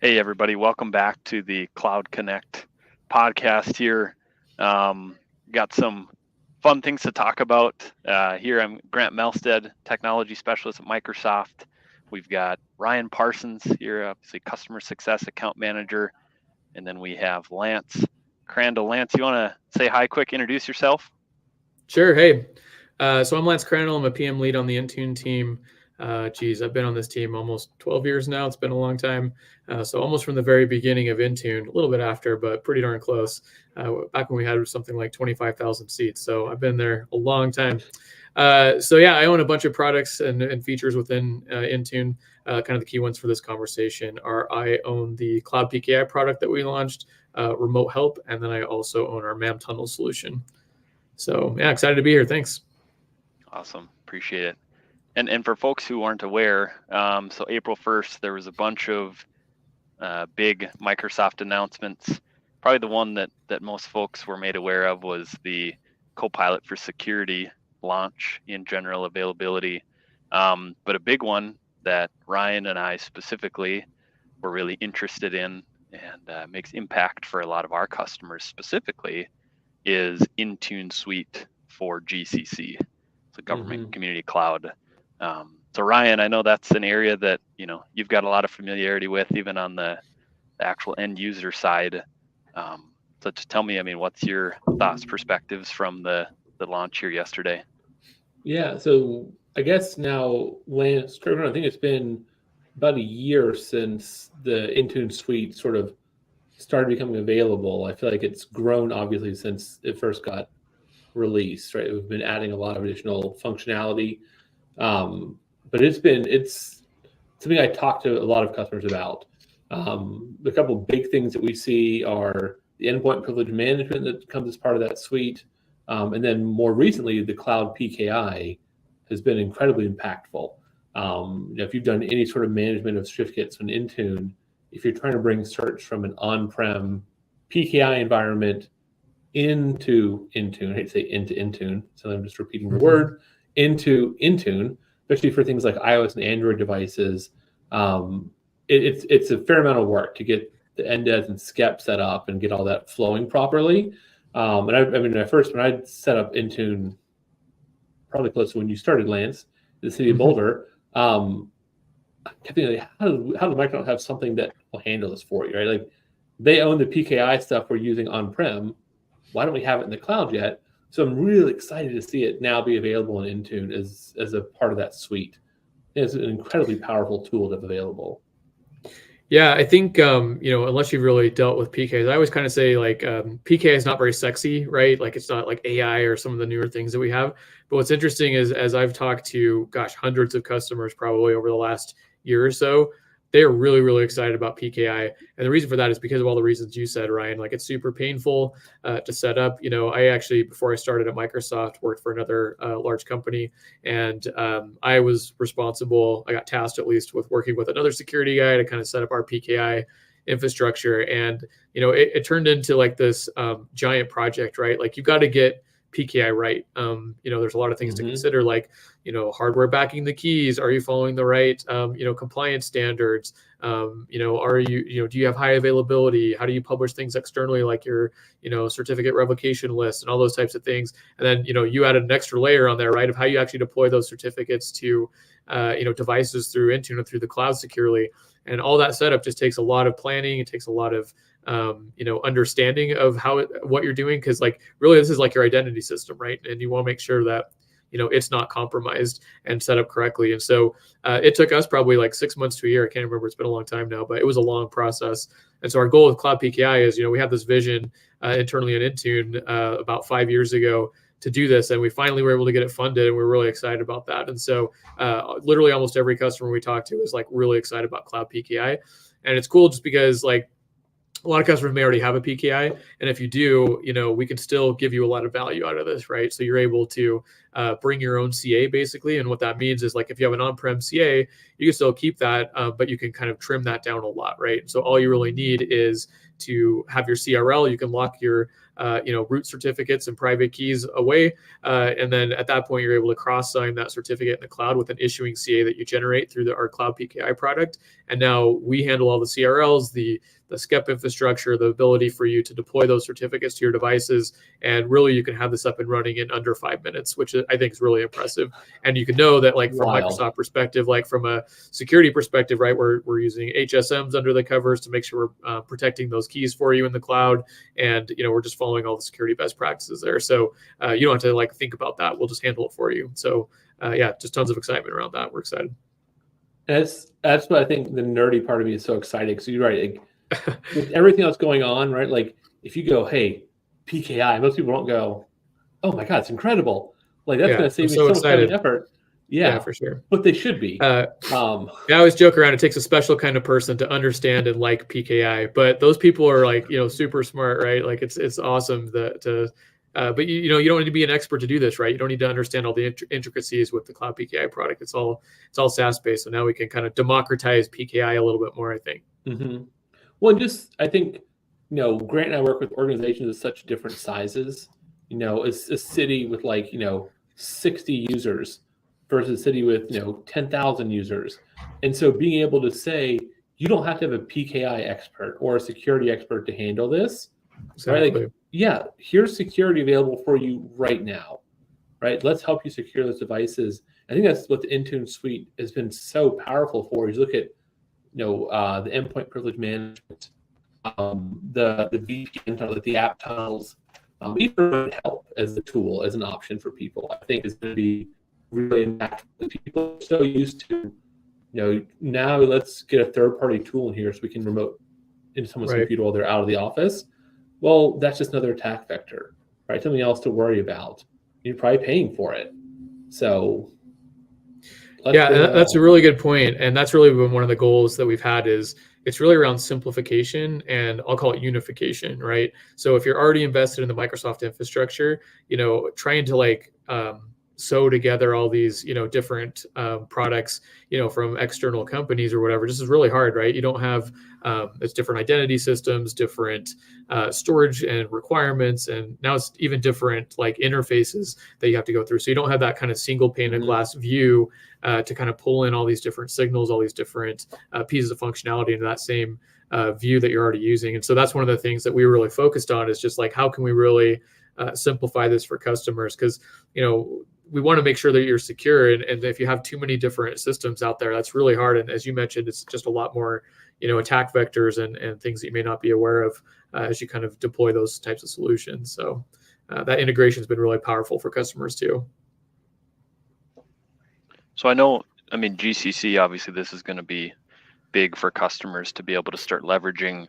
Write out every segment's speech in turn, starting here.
Hey, everybody. Welcome back to the Cloud Connect podcast here. Got some fun things to talk about. Here I'm Grant Melstead, Technology Specialist at Microsoft. We've got Ryan Parsons here, obviously Customer Success Account Manager. And then we have Lance Crandall. Lance, you want to say hi quick, introduce yourself? Sure. Hey, so I'm Lance Crandall. I'm a PM lead on the Intune team. I've been on this team almost 12 years now. It's been a long time. So almost from the very beginning of Intune, a little bit after, but pretty darn close. Back when we had something like 25,000 seats. So I've been there a long time. I own a bunch of products and features within Intune. Kind of the key ones for this conversation are I own the Cloud PKI product that we launched, Remote Help, and then I also own our MAM Tunnel solution. So yeah, excited to be here. Thanks. Awesome. Appreciate it. And for folks who aren't aware, so April 1st, there was a bunch of big Microsoft announcements. Probably the one that most folks were made aware of was the Copilot for Security launch in general availability. But a big one that Ryan and I specifically were really interested in and makes impact for a lot of our customers specifically is Intune Suite for GCC. It's a government community cloud. So Ryan, I know that's an area that you've got a lot of familiarity with, even on the actual end user side. So just tell me, what's your thoughts, perspectives from the launch here yesterday? Yeah, so I guess now, Lance, I think it's been about a year since the Intune Suite sort of started becoming available. I feel like it's grown obviously since it first got released, right? We've been adding a lot of additional functionality. But it's something I talk to a lot of customers about. The couple of big things that we see are the endpoint privilege management that comes as part of that suite. And then more recently, the cloud PKI has been incredibly impactful. If you've done any sort of management of certificates in Intune, if you're trying to bring search from an on-prem PKI environment into Intune, I hate to say into Intune, so I'm just repeating the word, into Intune, especially for things like iOS and Android devices, it's a fair amount of work to get the NDES and SCEP set up and get all that flowing properly. When I set up Intune, probably close to when you started, Lance, in the city of Boulder, I kept thinking, how does Microsoft have something that will handle this for you, right? Like, they own the PKI stuff we're using on-prem. Why don't we have it in the cloud yet? So I'm really excited to see it now be available in Intune as a part of that suite. It's an incredibly powerful tool that's available. Yeah, I think, unless you've really dealt with PKs, I always kind of say PK is not very sexy, right? Like, it's not like AI or some of the newer things that we have. But what's interesting is, as I've talked to, hundreds of customers probably over the last year or so, they are really, really excited about PKI. And the reason for that is because of all the reasons you said, Ryan. Like, it's super painful to set up. I actually, before I started at Microsoft, worked for another large company. And I was responsible, I got tasked at least with working with another security guy to kind of set up our PKI infrastructure. And, it turned into like this giant project, right? Like, you've got to get PKI right. There's a lot of things to consider, like, hardware backing the keys. Are you following the right, compliance standards? Do you have high availability? How do you publish things externally, like your, certificate revocation list and all those types of things? And then, you added an extra layer on there, right, of how you actually deploy those certificates to, devices through Intune and through the cloud securely. And all that setup just takes a lot of planning. It takes a lot of understanding of what you're doing, because like, really, this is like your identity system, right? And you want to make sure that it's not compromised and set up correctly. And so it took us probably like 6 months to a year. I can't remember. It's been a long time now, but it was a long process. And so our goal with Cloud PKI is, we had this vision internally in Intune about 5 years ago to do this, and we finally were able to get it funded, and we're really excited about that. And so literally almost every customer we talk to is like really excited about Cloud PKI. And it's cool just because, like, a lot of customers may already have a PKI, and if you do, we can still give you a lot of value out of this, right? So you're able to bring your own CA basically, and what that means is like if you have an on-prem CA, you can still keep that, but you can kind of trim that down a lot, right? So all you really need is to have your CRL. You can lock your root certificates and private keys away, and then at that point you're able to cross-sign that certificate in the cloud with an issuing CA that you generate through our cloud PKI product. And now we handle all the CRLs, the SCEP infrastructure, the ability for you to deploy those certificates to your devices, and really you can have this up and running in under 5 minutes, which I think is really impressive. And you can know that, like from Microsoft perspective, like from a security perspective, right, we're using HSMs under the covers to make sure we're protecting those keys for you in the cloud, and we're just following all the security best practices there. So you don't have to like think about that. We'll just handle it for you. So yeah, just tons of excitement around that. We're excited. That's what I think the nerdy part of me is so excited. So you're right. Like, with everything else going on, right? Like if you go, hey, PKI, most people don't go, oh my God, it's incredible. Like that's going to save me so much time and effort. Yeah, for sure. But they should be. I always joke around. It takes a special kind of person to understand and like PKI, but those people are like, super smart, right? Like it's awesome but you don't need to be an expert to do this, right? You don't need to understand all the intricacies with the cloud PKI product. It's all SaaS based. So now we can kind of democratize PKI a little bit more, I think. Mm-hmm. Well, I think, Grant and I work with organizations of such different sizes. It's a city with 60 users versus a city with, 10,000 users. And so being able to say, you don't have to have a PKI expert or a security expert to handle this. Exactly. Right? Like, yeah, here's security available for you right now, right? Let's help you secure those devices. I think that's what the Intune suite has been so powerful for. You look at the endpoint privilege management, the VPN tunnel, the app tunnels, even help as a tool, as an option for people, I think is going to be really impactful. People are so used to, now let's get a third-party tool in here so we can remote into someone's computer while they're out of the office. Well, that's just another attack vector, right? Something else to worry about. You're probably paying for it. So that's a really good point. And that's really been one of the goals that we've had is it's really around simplification, and I'll call it unification, right? So if you're already invested in the Microsoft infrastructure, trying to sew together all these, different products, from external companies or whatever, just is really hard, right? You don't have, it's different identity systems, different storage and requirements, and now it's even different interfaces that you have to go through. So you don't have that kind of single pane of glass view to kind of pull in all these different signals, all these different pieces of functionality into that same view that you're already using. And so that's one of the things that we were really focused on, is just how can we really simplify this for customers? Because, we want to make sure that you're secure. And if you have too many different systems out there, that's really hard. And as you mentioned, it's just a lot more, attack vectors and things that you may not be aware of as you kind of deploy those types of solutions. So that integration has been really powerful for customers too. So GCC, obviously this is going to be big for customers to be able to start leveraging.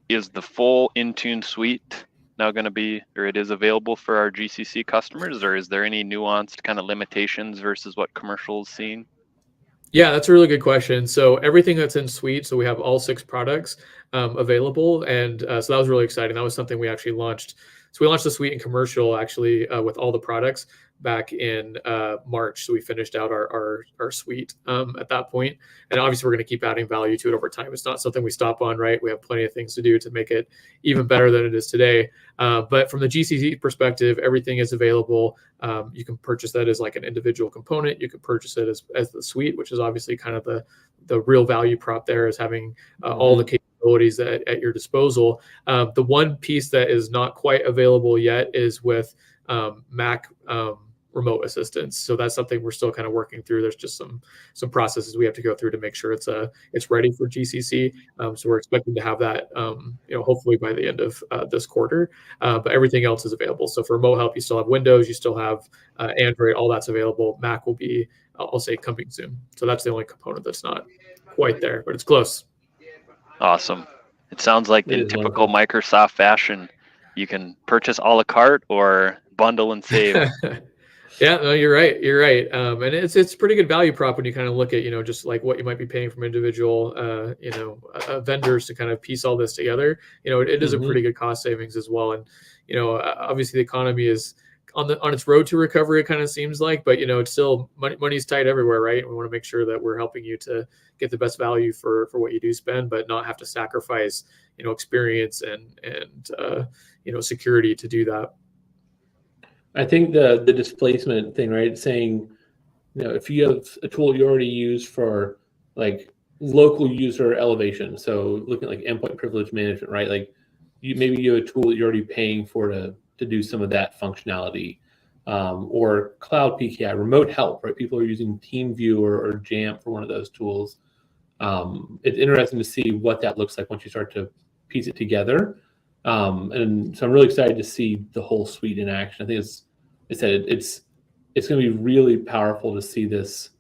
Is the full Intune suite now going to be, or it is available for our GCC customers, or is there any nuanced kind of limitations versus what commercial is seeing? Yeah, that's a really good question. So everything that's in suite, so we have all 6 products available, and so that was really exciting. That was something we actually launched. So we launched the suite in commercial actually with all the products back in March. So we finished out our suite at that point. And obviously we're going to keep adding value to it over time. It's not something we stop on, right? We have plenty of things to do to make it even better than it is today. But from the GCC perspective, everything is available. You can purchase that as an individual component. You can purchase it as the suite, which is obviously kind of the real value prop there, is having all the capabilities at your disposal. The one piece that is not quite available yet is with Mac remote assistance. So that's something we're still kind of working through. There's just some processes we have to go through to make sure it's ready for GCC. So we're expecting to have that hopefully by the end of this quarter. But everything else is available. So for remote help, you still have Windows, you still have Android, all that's available. Mac will be, I'll say, coming soon. So that's the only component that's not quite there, but it's close. Awesome. It sounds like in typical Microsoft fashion, you can purchase a la carte or bundle and save. Yeah, no, you're right. You're right. And it's a pretty good value prop when you kind of look at, just like what you might be paying from individual, vendors to kind of piece all this together. It is a pretty good cost savings as well. And, obviously the economy is on its road to recovery, it kind of seems like, but, it's still money's tight everywhere, right? And we want to make sure that we're helping you to get the best value for what you do spend, but not have to sacrifice, experience and security to do that. I think the displacement thing, right? Saying, if you have a tool you already use for like local user elevation, so looking at like endpoint privilege management, right? Like maybe you have a tool that you're already paying for to do some of that functionality, or cloud PKI, remote help, right? People are using TeamViewer or Jamf for one of those tools. It's interesting to see what that looks like once you start to piece it together. And so I'm really excited to see the whole suite in action. I think it's going to be really powerful to see this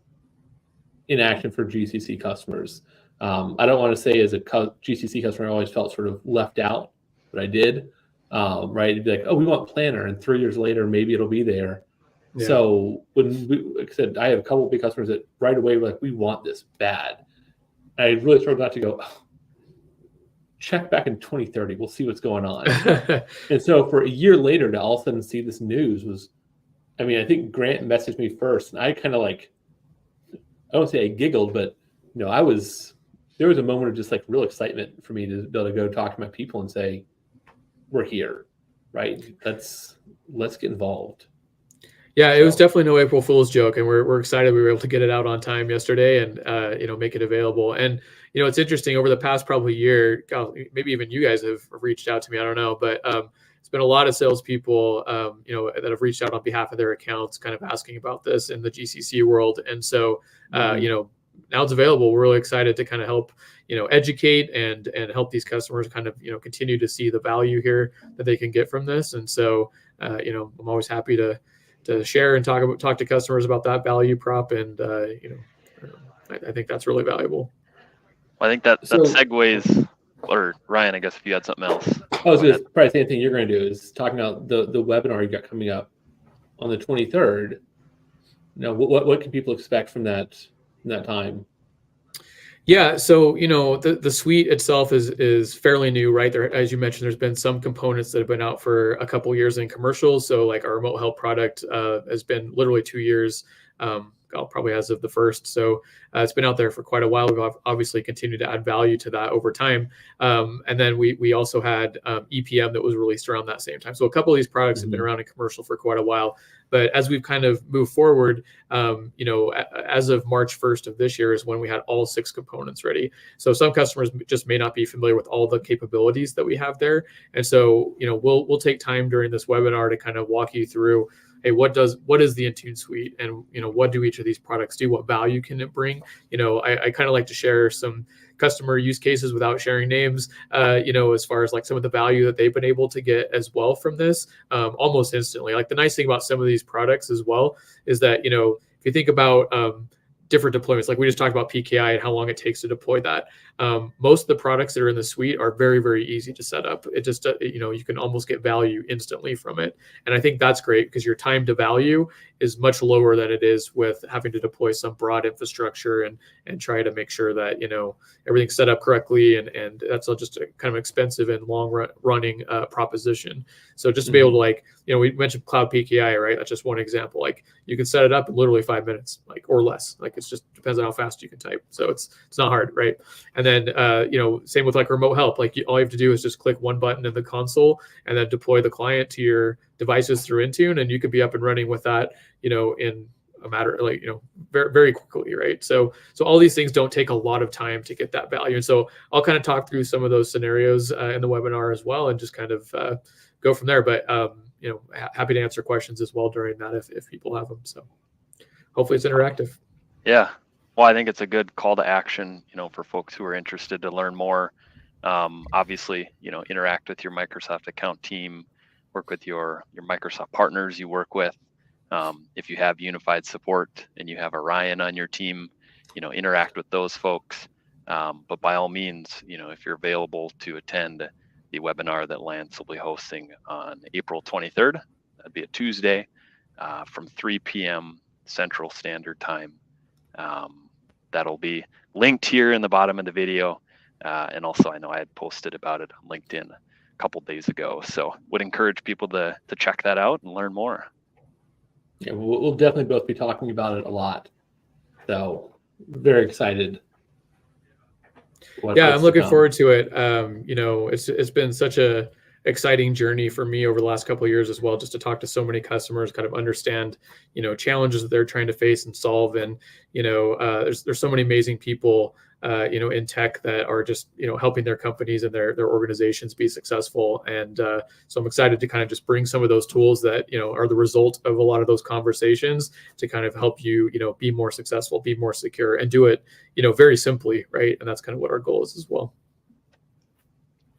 in action for GCC customers. I don't want to say as a GCC customer, I always felt sort of left out, but I did. Right? It'd be like, oh, we want Planner, and 3 years later, maybe it'll be there. Yeah. So like I said, I have a couple of big customers that right away were like, we want this bad. I really struggled not to go, check back in 2030. We'll see what's going on. And so for a year later to all of a sudden see this news was, I think Grant messaged me first, and I kind of I don't say I giggled, but there was a moment of just like real excitement for me to be able to go talk to my people and say, we're here, right? Let's get involved. Yeah, it was definitely no April Fool's joke, and we're excited we were able to get it out on time yesterday and make it available. And it's interesting, over the past probably year, maybe even you guys have reached out to me, I don't know, but it's been a lot of salespeople that have reached out on behalf of their accounts, kind of asking about this in the GCC world. And so now it's available. We're really excited to kind of help educate and help these customers kind of continue to see the value here that they can get from this. And so I'm always happy to share and talk to customers about that value prop, and I think that's really valuable. Well, I think that segues, or Ryan, I guess if you had something else. I was going to probably the same thing you're going to do is talking about the webinar you got coming up on the 23rd. What can people expect from that time? Yeah, so the suite itself is fairly new, right? There, as you mentioned, there's been some components that have been out for a couple of years in commercials. So like our remote help product has been literally 2 years, probably as of the first. So it's been out there for quite a while. We've obviously continued to add value to that over time. And then we also had EPM that was released around that same time. So a couple of these products have been around in commercial for quite a while. But as we've kind of moved forward, as of March 1st of this year is when we had all 6 components ready. So some customers just may not be familiar with all the capabilities that we have there. And so, we'll take time during this webinar to kind of walk you through, hey, what is the Intune suite, and what do each of these products do? What value can it bring? I kind of like to share some customer use cases without sharing names, as far as like some of the value that they've been able to get as well from this, almost instantly. Like the nice thing about some of these products as well is that, if you think about different deployments, like we just talked about PKI and how long it takes to deploy that. Most of the products that are in the suite are very, very easy to set up. It just, you can almost get value instantly from it. And I think that's great because your time to value is much lower than it is with having to deploy some broad infrastructure and try to make sure that, everything's set up correctly. And that's just a kind of expensive and long running proposition. So just to be able to we mentioned cloud PKI, right? That's just one example. Like you can set it up in literally 5 minutes, or less. Like it's just depends on how fast you can type. So it's not hard, right? And then, same with like remote help. Like all you have to do is just click one button in the console and then deploy the client to your devices through Intune, and you could be up and running with that, in a matter very, very quickly, right? So all these things don't take a lot of time to get that value. And so I'll kind of talk through some of those scenarios in the webinar as well, and just kind of go from there. But happy to answer questions as well during that if people have them. So hopefully it's interactive. Yeah. Well, I think it's a good call to action, for folks who are interested to learn more. Obviously, interact with your Microsoft account team, work with your Microsoft partners you work with. If you have unified support and you have a Ryan on your team, interact with those folks. But by all means, if you're available to attend the webinar that Lance will be hosting on April 23rd, that'd be a Tuesday. from 3 p.m. Central Standard Time. That'll be linked here in the bottom of the video. And also, I know I had posted about it on LinkedIn a couple days ago. So would encourage people to check that out and learn more. Yeah, we'll definitely both be talking about it a lot. So very excited. Yeah, I'm looking forward to it. It's been such a exciting journey for me over the last couple of years as well, just to talk to so many customers, kind of understand, challenges that they're trying to face and solve. And, there's so many amazing people, in tech that are just, helping their companies and their organizations be successful. And so I'm excited to kind of just bring some of those tools that, are the result of a lot of those conversations to kind of help you, be more successful, be more secure, and do it, very simply. Right. And that's kind of what our goal is as well.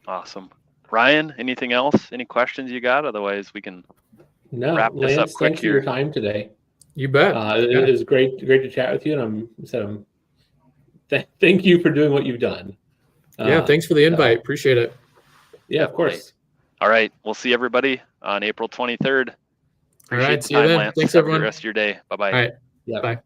Awesome. Ryan, anything else? Any questions you got? Otherwise, we can wrap this up quick thanks here. for your time today. You bet. It was great to chat with you, and thank you for doing what you've done. Thanks for the invite. Appreciate it. Yeah, of course. All right. We'll see everybody on April 23rd. All right. See you then. Lance. Thanks, Have everyone. a good rest of your day. Bye-bye. All right. Yeah. Bye.